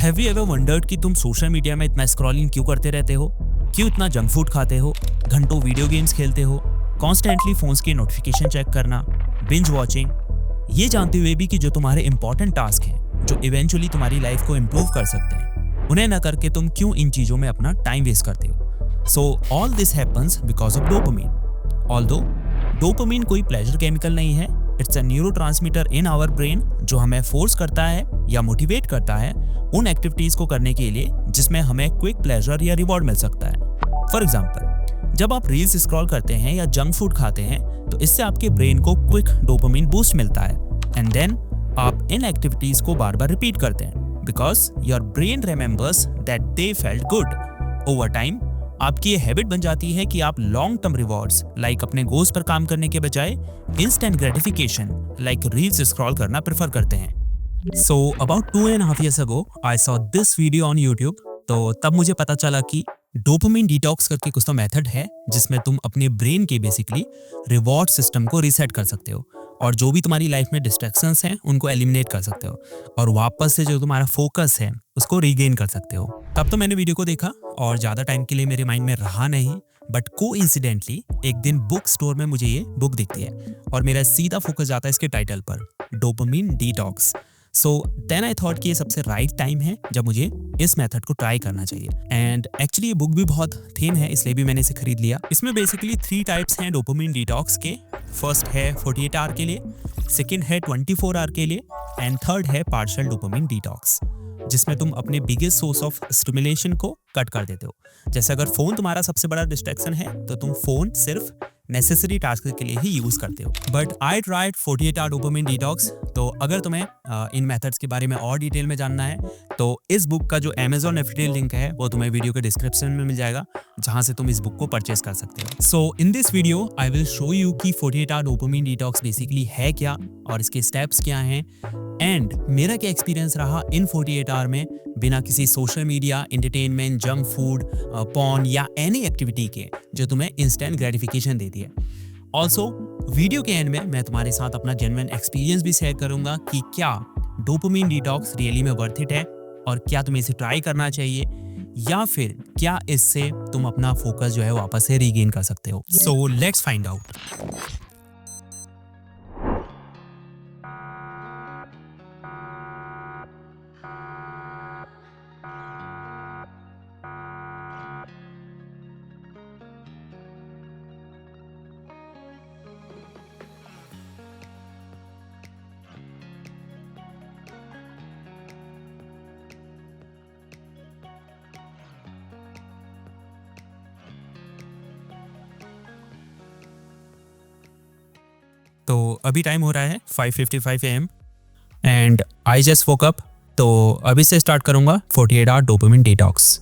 Have you ever wondered कि तुम social media में इतना स्क्रॉलिंग क्यों करते रहते हो? क्यों इतना जंक फूड खाते हो? घंटों वीडियो गेम्स खेलते हो? कॉन्स्टेंटली फोन्स की नोटिफिकेशन चेक करना, बिंज वॉचिंग, ये जानते हुए भी कि जो तुम्हारे इंपॉर्टेंट टास्क हैं, जो इवेंचुअली तुम्हारी लाइफ को इम्प्रूव कर सकते हैं, उन्हें न करके तुम क्यों इन चीजों में अपना टाइम वेस्ट करते हो? So all this happens because of dopamine. Although dopamine कोई प्लेजर केमिकल नहीं है, it's a neurotransmitter in our brain जो हमें फोर्स करता है या मोटिवेट करता है उन एक्टिविटीज को करने के लिए जिसमें हमें क्विक प्लेजर या रिवॉर्ड मिल सकता है। फॉर एग्जाम्पल, जब आप रील्स स्क्रॉल करते हैं या जंक फूड खाते हैं तो इससे आपके ब्रेन को क्विक डोपामिन बूस्ट मिलता है एंड देन आप इन एक्टिविटीज को बार बार रिपीट करते हैं because your brain remembers that they felt good. Over time आपकी ये हैबिट बन जाती है कि आप लॉन्ग टर्म रिवॉर्ड्स लाइक अपने गोल्स पर काम करने के बजाय instant gratification like reels scroll करना प्रेफर करते हैं। So about 2.5 years ago I saw this video on YouTube. तो तब मुझे पता चला कि डोपामिन डिटॉक्स करके कुछ तो मेथड है जिसमें तुम अपने ब्रेन के बेसिकली रिवॉर्ड सिस्टम को रीसेट कर सकते हो और जो भी तुम्हारी लाइफ में डिस्ट्रैक्शंस हैं उनको एलिमिनेट कर सकते हो और वापस से जो तुम्हारा फोकस है उसको रीगेन कर सकते हो। तब तो मैंने वीडियो को देखा और ज़्यादा टाइम के लिए मेरे माइंड में रहा नहीं, बट कोइंसिडेंटली एक दिन बुक स्टोर में मुझे ये बुक दिखती है और मेरा सीधा फोकस जाता है इसके टाइटल पर, dopamine detox. So then I thought कि ये सबसे राइट टाइम है जब मुझे इस मेथड को ट्राई करना चाहिए। एंड एक्चुअली ये बुक भी बहुत थिन है इसलिए भी मैंने इसे खरीद लिया। इसमें बेसिकली 3 टाइप्स हैं डोपामिन डिटॉक्स के। फर्स्ट है 48 आवर के लिए, सेकंड है 24 आवर के लिए एंड थर्ड है पार्शियल डोपामिन डिटॉक्स जिसमें तुम अपने बिगेस्ट सोर्स ऑफ स्टिमुलेशन को कट कर देते हो। जैसे अगर फोन तुम्हारा सबसे बड़ा डिस्ट्रैक्शन है तो तुम फोन सिर्फ नेसेसरी टास्क के लिए ही यूज करते हो। But I tried 48 hour dopamine detox. तो अगर तुम्हें इन मेथड्स के बारे में और डिटेल में जानना है तो इस बुक का जो Amazon एफिलिएट लिंक है वो तुम्हें वीडियो के डिस्क्रिप्शन में मिल जाएगा जहां से तुम इस बुक को परचेस कर सकते हो। So in this video I will show you कि 48 आवर डोपामिन डिटॉक्स बेसिकली है क्या और इसके स्टेप्स क्या हैं एंड मेरा क्या एक्सपीरियंस रहा इन 48 आवर में बिना किसी social media, entertainment, junk food, porn या एनी एक्टिविटी के जो तुम्हें इंस्टेंट ग्रेटिफिकेशन देती है। ऑल्सो वीडियो के एंड में मैं तुम्हारे साथ अपना जेन्युइन एक्सपीरियंस भी शेयर करूंगा कि क्या डोपामिन डिटॉक्स रियली में वर्थ इट है और क्या तुम्हें इसे ट्राई करना चाहिए या फिर क्या इससे तुम अपना फोकस जो है वापस से रीगेन कर सकते हो। So let's find out. तो अभी टाइम हो रहा है 5:55 AM and I just woke up. तो अभी से स्टार्ट करूंगा 48 hour dopamine detox.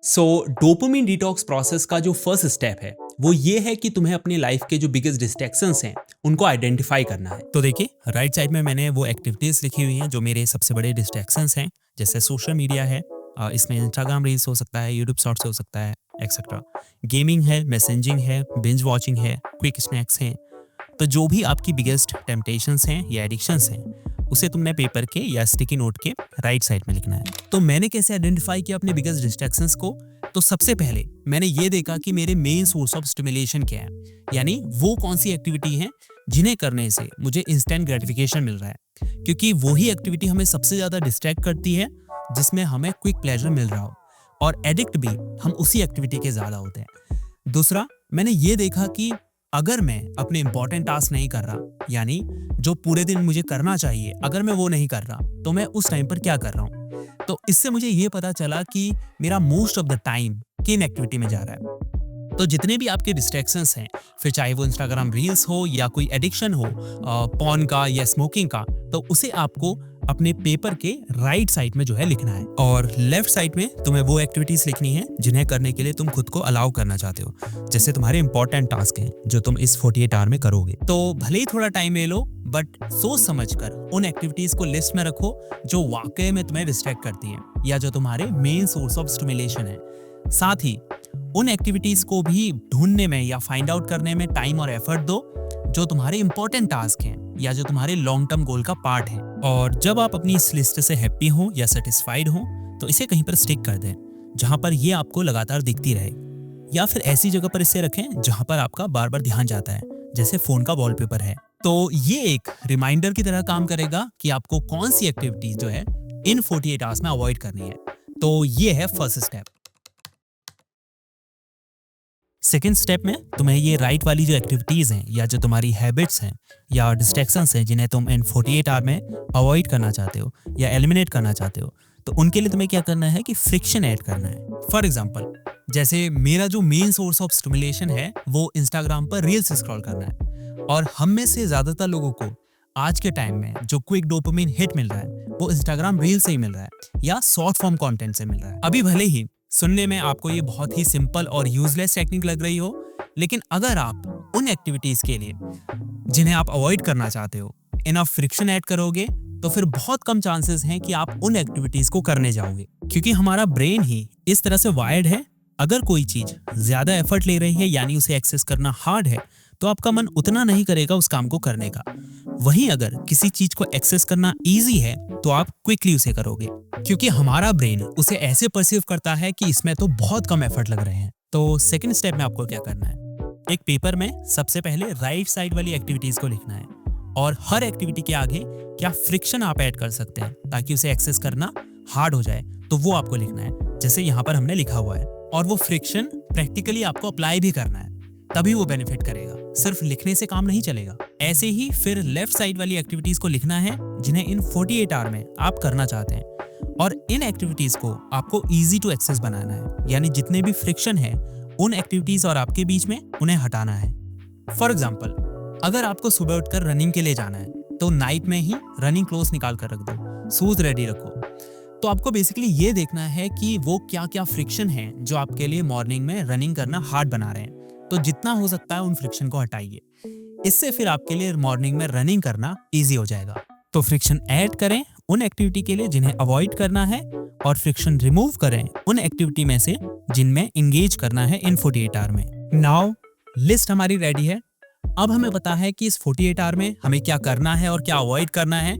So dopamine detox process का जो फर्स्ट स्टेप है वो ये है कि तुम्हें अपनी लाइफ के जो बिगेस्ट डिस्ट्रैक्शंस हैं उनको आइडेंटिफाई करना है। तो देखिए राइट साइड में मैंने वो एक्टिविटीज लिखी हुई हैं जो मेरे सबसे बड़े डिस्ट्रैक्शंस हैं। जैसे सोशल मीडिया है, इसमें इंस्टाग्राम रील्स हो सकता है, यूट्यूब शॉर्ट्स हो सकता है, एक्सेट्रा। गेमिंग है, मैसेजिंग है, बिंज वॉचिंग है, क्विक स्नैक्स हैं। तो जो भी आपकी बिगेस्ट टेम्पटेशंस हैं या एडिक्शंस हैं उसे तुमने पेपर के या स्टिकी नोट के राइट साइड में लिखना है। तो मैंने कैसे आइडेंटिफाई किया अपने बिगेस्ट डिस्ट्रैक्शंस को? तो सबसे पहले मैंने ये देखा कि मेरे मेन सोर्स ऑफ स्टिमुलेशन क्या है, यानी वो कौन सी एक्टिविटी हैं जिन्हें करने से मुझे इंस्टेंट ग्रेटिफिकेशन मिल रहा है, क्योंकि वही एक्टिविटी हमें सबसे ज्यादा डिस्ट्रैक्ट करती है जिसमें हमें क्विक प्लेजर मिल रहा हो और एडिक्ट भी हम उसी एक्टिविटी के ज्यादा होते हैं। दूसरा, मैंने ये देखा कि अगर मैं अपने इंपॉर्टेंट टास्क नहीं कर रहा, यानी जो पूरे दिन मुझे करना चाहिए, अगर मैं वो नहीं कर रहा तो मैं उस टाइम पर क्या कर रहा हूँ। तो इससे मुझे ये पता चला कि मेरा मोस्ट ऑफ द टाइम किन एक्टिविटी में जा रहा है। तो जितने भी आपके डिस्ट्रैक्शंस हैं, फिर चाहे वो इंस्टाग्राम रील्स हो या कोई एडिक्शन हो पॉर्न का या स्मोकिंग का, तो उसे आपको अपने पेपर के राइट साइड में जो है लिखना है, और लेफ्ट साइड में तुम्हें वो एक्टिविटीज लिखनी है जिन्हें करने के लिए तुम खुद को अलाउ करना चाहते हो, जैसे तुम्हारे इंपॉर्टेंट टास्क हैं जो तुम इस 48 आवर में करोगे। तो भले ही थोड़ा टाइम ले लो, बट सोच समझकर उन एक्टिविटीज को लिस्ट में रखो जो वाकई में तुम्हें डिस्ट्रैक्ट करती हैं या जो तुम्हारे मेन सोर्स ऑफ स्टिमुलेशन है। साथ ही उन एक्टिविटीज को भी ढूंढने में या फाइंड आउट करने में टाइम और एफर्ट दो जो तुम्हारे इंपॉर्टेंट टास्क हैं या जो तुम्हारे लॉन्ग टर्म गोल का पार्ट है। और जब आप अपनी इस लिस्ट से हैप्पी हो या सेटिस्फाइड हो तो इसे कहीं पर स्टिक कर दें जहां पर ये आपको लगातार दिखती रहे, या फिर ऐसी जगह पर इसे रखें जहां पर आपका बार बार ध्यान जाता है, जैसे फोन का वॉलपेपर है। तो ये एक रिमाइंडर की तरह काम करेगा कि आपको कौन सी एक्टिविटीज जो है इन 48 आवर्स में अवॉइड करनी है। तो ये है फर्स्ट स्टेप। सेकेंड स्टेप में तुम्हें ये राइट वाली जो एक्टिविटीज हैं या जो तुम्हारी हैबिट्स हैं या डिस्ट्रैक्शंस हैं जिन्हें तुम इन 48 आवर में अवॉइड करना चाहते हो या एलिमिनेट करना चाहते हो, तो उनके लिए तुम्हें क्या करना है कि फ्रिक्शन ऐड करना है। फॉर एग्जाम्पल, जैसे मेरा जो मेन सोर्स ऑफ स्टिमुलेशन है वो इंस्टाग्राम पर रील्स स्क्रॉल करना है, और हम में से ज्यादातर लोगों को आज के टाइम में जो क्विक डोपामिन हिट मिल रहा है वो इंस्टाग्राम रील से ही मिल रहा है या शॉर्ट फॉर्म कंटेंट से मिल रहा है। अभी भले ही सुनने में आपको ये बहुत ही सिंपल और यूजलेस टेक्निक लग रही हो, लेकिन अगर आप उन एक्टिविटीज के लिए जिन्हें आप अवॉइड करना चाहते हो इनफ फ्रिक्शन ऐड करोगे तो फिर बहुत कम चांसेस हैं कि आप उन एक्टिविटीज को करने जाओगे, क्योंकि हमारा ब्रेन ही इस तरह से वायर्ड है। अगर कोई चीज ज्यादा एफर्ट ले रही है यानी उसे एक्सेस करना हार्ड है तो आपका मन उतना नहीं करेगा उस काम को करने का। वहीं अगर किसी चीज को एक्सेस करना इजी है तो आप क्विकली उसे करोगे, क्योंकि हमारा ब्रेन उसे ऐसे परसीव करता है कि इसमें तो बहुत कम एफर्ट लग रहे हैं। तो सेकंड स्टेप में आपको क्या करना है, एक पेपर में सबसे पहले राइट साइड वाली एक्टिविटीज को लिखना है और हर एक्टिविटी के आगे क्या फ्रिक्शन आप ऐड कर सकते हैं ताकि उसे एक्सेस करना हार्ड हो जाए, तो वो आपको लिखना है, जैसे यहाँ पर हमने लिखा हुआ है। और वो फ्रिक्शन प्रैक्टिकली आपको अप्लाई भी करना है, तभी वो बेनिफिट करेगा, सिर्फ लिखने से काम नहीं चलेगा। ऐसे ही फिर लेफ्ट साइड वाली एक्टिविटीज को लिखना है जिन्हें इन 48 आवर में आप करना चाहते हैं, और इन एक्टिविटीज को आपको इजी टू एक्सेस बनाना है, यानी जितने भी फ्रिक्शन है उन एक्टिविटीज और आपके बीच में उन्हें हटाना है। फॉर एग्जाम्पल, अगर आपको सुबह उठकर रनिंग के लिए जाना है तो नाइट में ही रनिंग क्लोथ्स निकाल कर रख दो, शूज रेडी रखो। तो आपको बेसिकली ये देखना है कि वो क्या क्या फ्रिक्शन है जो आपके लिए मॉर्निंग में रनिंग करना हार्ड बना रहे हैं, तो जितना हो सकता है उन फ्रिक्शन को हटाइए। इससे फिर आपके लिए मॉर्निंग में रनिंग करना इजी हो जाएगा। तो फ्रिक्शन ऐड करें उन एक्टिविटी के लिए जिन्हें अवॉइड करना है, और फ्रिक्शन रिमूव करें उन एक्टिविटी में से जिनमें एंगेज करना है इन 48 आवर में। नाउ लिस्ट हमारी रेडी है। अब हमें पता है कि इस 48 आवर में हमें क्या करना है और क्या अवॉइड करना है।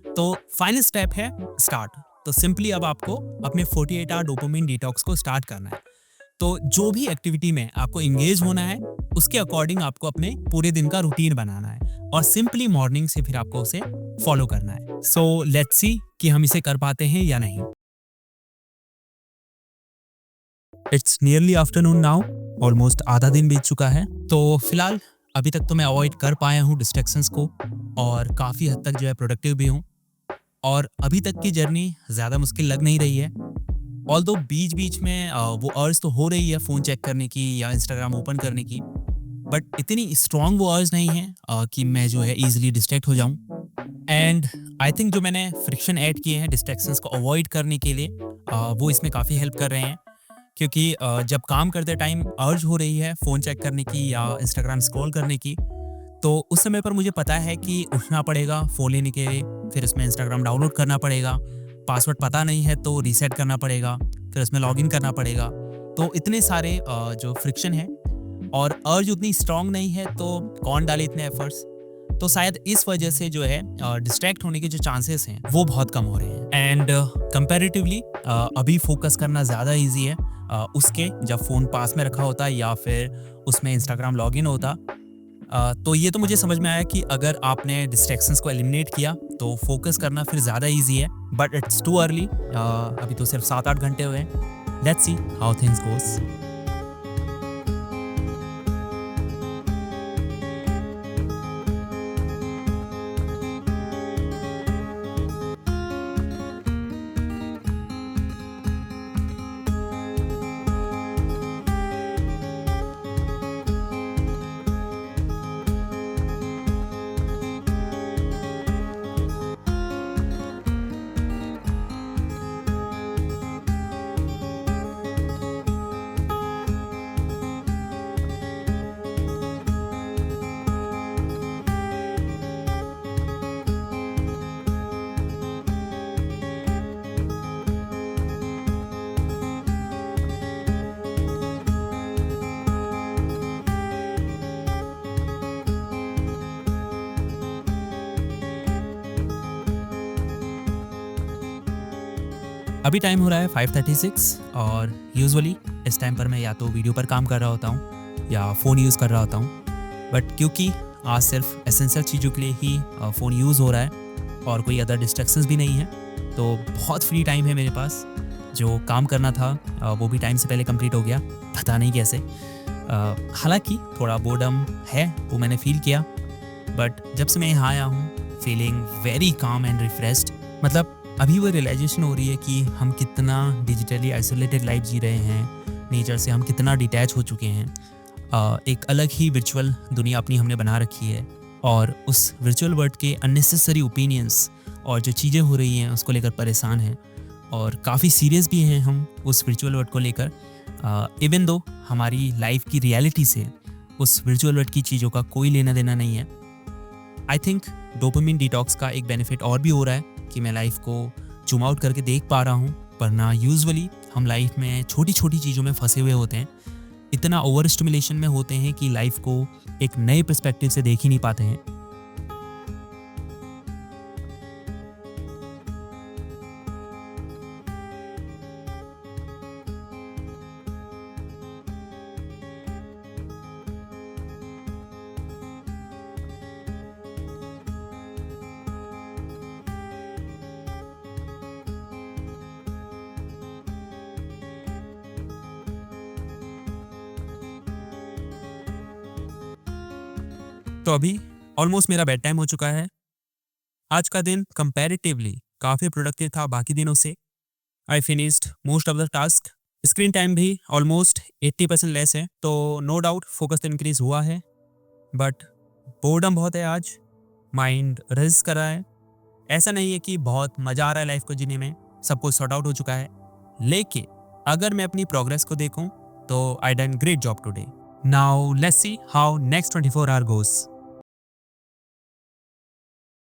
तो फाइनल स्टेप है स्टार्ट। तो सिंपली अब आपको अपने 48 आवर डोपामिन डिटॉक्स को स्टार्ट करना है। तो जो भी एक्टिविटी में आपको इंगेज होना है उसके अकॉर्डिंग आपको अपने पूरे दिन का रूटीन बनाना है, और सिंपली मॉर्निंग से फिर आपको उसे फॉलो करना है। सो लेट्स सी कि हम इसे कर पाते हैं या नहीं। It's nearly afternoon now, almost आधा दिन बीत चुका है। तो फिलहाल अभी तक तो मैं अवॉइड कर पाया हूँ डिस्ट्रैक्शंस को, और काफ़ी हद तक जो है प्रोडक्टिव भी हूँ, और अभी तक की जर्नी ज़्यादा मुश्किल लग नहीं रही है। ऑल्दो बीच बीच में वो अर्ज तो हो रही है फ़ोन चेक करने की या इंस्टाग्राम ओपन करने की, बट इतनी स्ट्रॉन्ग वो अर्ज नहीं है कि मैं जो है ईजिली डिस्ट्रैक्ट हो जाऊँ। एंड आई थिंक जो मैंने फ्रिक्शन ऐड किए हैं डिस्ट्रैक्शंस को अवॉइड करने के लिए, वो इसमें काफ़ी हेल्प कर रहे हैं, क्योंकि जब काम करते टाइम अर्ज हो रही है फ़ोन चेक करने की या इंस्टाग्राम स्क्रॉल करने की, तो उस समय पर मुझे पता है कि उठना पड़ेगा फ़ोन लेने के लिए, फिर उसमें इंस्टाग्राम डाउनलोड करना पड़ेगा, पासवर्ड पता नहीं है तो रीसेट करना पड़ेगा, फिर उसमें लॉगिन करना पड़ेगा। तो इतने सारे जो फ्रिक्शन है, और अर्ज उतनी स्ट्रांग नहीं है तो कौन डाले इतने एफर्ट्स। तो शायद इस वजह से जो है डिस्ट्रैक्ट होने के जो चांसेस हैं वो बहुत कम हो रहे हैं। एंड कंपैरेटिवली अभी फोकस करना ज़्यादा ईजी है उसके जब फ़ोन पास में रखा होता या फिर उसमें इंस्टाग्राम लॉगिन होता। तो ये तो मुझे समझ में आया कि अगर आपने डिस्ट्रैक्शंस को एलिमिनेट किया तो फोकस करना फिर ज़्यादा इजी है, बट इट्स टू अर्ली। अभी तो सिर्फ 7-8 घंटे हुए हैं। लेट्स सी हाउ थिंग्स गोस। अभी टाइम हो रहा है 5:36 और यूजुअली इस टाइम पर मैं या तो वीडियो पर काम कर रहा होता हूँ या फ़ोन यूज़ कर रहा होता हूँ। बट क्योंकि आज सिर्फ एसेंशियल चीज़ों के लिए ही फ़ोन यूज़ हो रहा है और कोई अदर डिस्ट्रैक्शंस भी नहीं है, तो बहुत फ्री टाइम है मेरे पास। जो काम करना था वो भी टाइम से पहले कंप्लीट हो गया, पता नहीं कैसे। हालांकि थोड़ा बोर्डम है वो मैंने फील किया, बट जब से मैं यहाँ आया हूँ feeling very calm and refreshed. मतलब अभी वो रियलाइजेशन हो रही है कि हम कितना डिजिटली आइसोलेटेड लाइफ जी रहे हैं, नेचर से हम कितना डिटैच हो चुके हैं। एक अलग ही वर्चुअल दुनिया अपनी हमने बना रखी है और उस वर्चुअल वर्ल्ड के अननेसेसरी ओपिनियंस और जो चीज़ें हो रही हैं उसको लेकर परेशान हैं और काफ़ी सीरियस भी हैं हम उस वर्चुअल वर्ल्ड को लेकर। इवन दो हमारी लाइफ की रियलिटी से उस वर्चुअल वर्ल्ड की चीज़ों का कोई लेना देना नहीं है। आई थिंक डोपामिन डिटॉक्स का एक बेनिफिट और भी हो रहा है कि मैं लाइफ को जूम आउट करके देख पा रहा हूँ, वरना यूजुअली हम लाइफ में छोटी छोटी चीज़ों में फंसे हुए होते हैं, इतना ओवर स्टिमुलेशन में होते हैं कि लाइफ को एक नए पर्सपेक्टिव से देख ही नहीं पाते हैं। तो अभी ऑलमोस्ट मेरा बेड टाइम हो चुका है। आज का दिन कंपैरेटिवली काफ़ी प्रोडक्टिव था बाकी दिनों से। I finished most of the task. Screen time भी ऑलमोस्ट 80% लेस है, तो नो डाउट फोकस तो इंक्रीज हुआ है, बट बोर्डम बहुत है आज। माइंड रेस्ट कर रहा है। ऐसा नहीं है कि बहुत मज़ा आ रहा है लाइफ को जीने में, सब कुछ सॉर्ट आउट हो चुका है, लेकिन अगर मैं अपनी प्रोग्रेस को देखूं तो I done great job today. Now let's see how next 24 hour goes.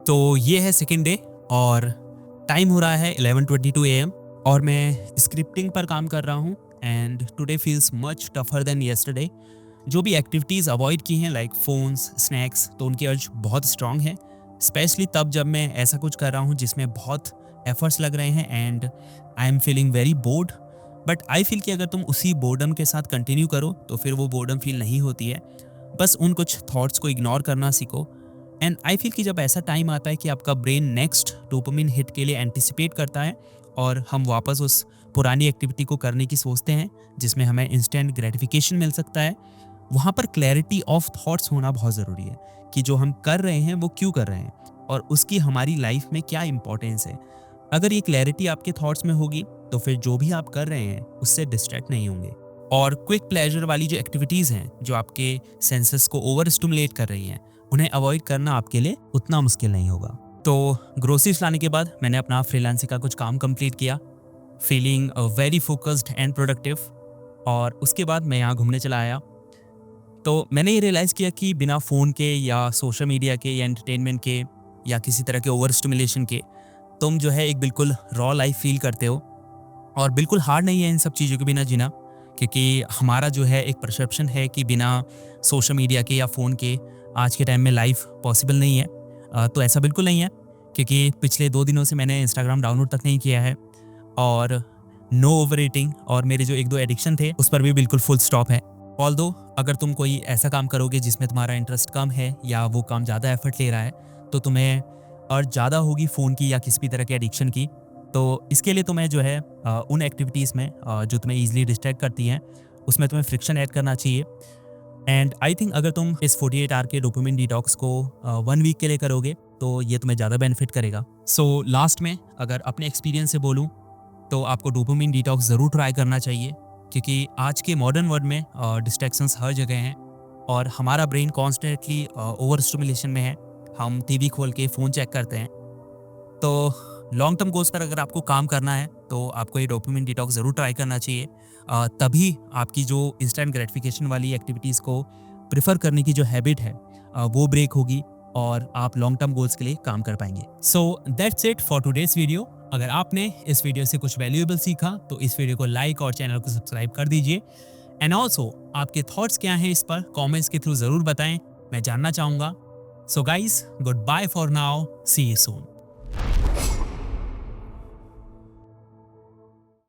तो ये है सेकेंड डे और टाइम हो रहा है 11:22 AM और मैं स्क्रिप्टिंग पर काम कर रहा हूँ and today feels much tougher than yesterday. जो भी एक्टिविटीज़ अवॉइड की हैं लाइक फ़ोन्स, स्नैक्स, तो उनकी अर्ज बहुत स्ट्रांग है, स्पेशली तब जब मैं ऐसा कुछ कर रहा हूँ जिसमें बहुत एफर्ट्स लग रहे हैं and I am feeling very bored. But I feel कि अगर तुम उसी बोर्डम के साथ कंटिन्यू करो तो फिर वो बोर्डम फील नहीं होती है। बस उन कुछ थॉट्स को इग्नोर करना सीखो। एंड आई फील कि जब ऐसा टाइम आता है कि आपका ब्रेन नेक्स्ट डोपामिन हिट के लिए एंटिसिपेट करता है और हम वापस उस पुरानी एक्टिविटी को करने की सोचते हैं जिसमें हमें इंस्टेंट ग्रेटिफिकेशन मिल सकता है, वहाँ पर क्लैरिटी ऑफ थॉट्स होना बहुत ज़रूरी है कि जो हम कर रहे हैं वो क्यों कर रहे हैं और उसकी हमारी लाइफ में क्या इंपॉर्टेंस है। अगर ये क्लैरिटी आपके थॉट्स में होगी तो फिर जो भी आप कर रहे हैं उससे डिस्ट्रैक्ट नहीं होंगे। और क्विक प्लेजर वाली जो एक्टिविटीज़ हैं जो आपके सेंसेस को ओवर स्टिमुलेट कर रही हैं, उन्हें अवॉइड करना आपके लिए उतना मुश्किल नहीं होगा। तो ग्रोसरीज लाने के बाद मैंने अपना फ्रीलांसिंग का कुछ काम कंप्लीट किया, feeling very focused and productive. और उसके बाद मैं यहाँ घूमने चला आया। तो मैंने ये रियलाइज़ किया कि बिना फ़ोन के या सोशल मीडिया के या एंटरटेनमेंट के या किसी तरह के ओवर स्टिमुलेशन के तुम जो है एक बिल्कुल रॉ लाइफ फील करते हो। और बिल्कुल हार्ड नहीं है इन सब चीज़ों के बिना जीना, क्योंकि हमारा जो है एक परसेप्शन है कि बिना सोशल मीडिया के या फ़ोन के आज के टाइम में लाइफ पॉसिबल नहीं है। तो ऐसा बिल्कुल नहीं है, क्योंकि पिछले 2 दिनों से मैंने इंस्टाग्राम डाउनलोड तक नहीं किया है और नो ओवर ईटिंग और मेरे जो 1-2 एडिक्शन थे उस पर भी बिल्कुल फुल स्टॉप है। ऑल्दो अगर तुम कोई ऐसा काम करोगे जिसमें तुम्हारा इंटरेस्ट कम है या वो काम ज़्यादा एफर्ट ले रहा है तो तुम्हें और ज़्यादा होगी फ़ोन की या किसी भी तरह के एडिक्शन की। तो इसके लिए तुम्हें जो है उन एक्टिविटीज़ में जो तुम्हें ईजिली डिस्ट्रैक्ट करती हैं उसमें तुम्हें फ्रिक्शन ऐड करना चाहिए। एंड आई थिंक अगर तुम इस 48 आवर के डोपामिन डिटॉक्स को 1 वीक के लिए करोगे तो ये तुम्हें ज़्यादा बेनिफिट करेगा। सो लास्ट में अगर अपने एक्सपीरियंस से बोलूँ तो आपको डोपामिन डिटॉक्स ज़रूर ट्राई करना चाहिए, क्योंकि आज के मॉडर्न वर्ल्ड में डिस्ट्रैक्शंस हर जगह हैं और हमारा ब्रेन कॉन्स्टेंटली ओवर स्टिमुलेशन में है। हम टीवी खोल के फ़ोन चेक करते हैं। तो लॉन्ग टर्म गोल्स पर अगर आपको काम करना है तो आपको ये डोपामिन डिटॉक्स ज़रूर ट्राई करना चाहिए। तभी आपकी जो इंस्टेंट ग्रेटिफिकेशन वाली एक्टिविटीज़ को प्रेफर करने की जो हैबिट है वो ब्रेक होगी और आप लॉन्ग टर्म गोल्स के लिए काम कर पाएंगे। So that's it for today's video. अगर आपने इस वीडियो से कुछ वैल्यूएबल सीखा तो इस वीडियो को लाइक और चैनल को सब्सक्राइब कर दीजिए। एंड ऑल्सो आपके थॉट्स क्या हैं इस पर कमेंट्स के थ्रू ज़रूर बताएं, मैं जानना चाहूँगा। So guys, good bye for now, see you soon.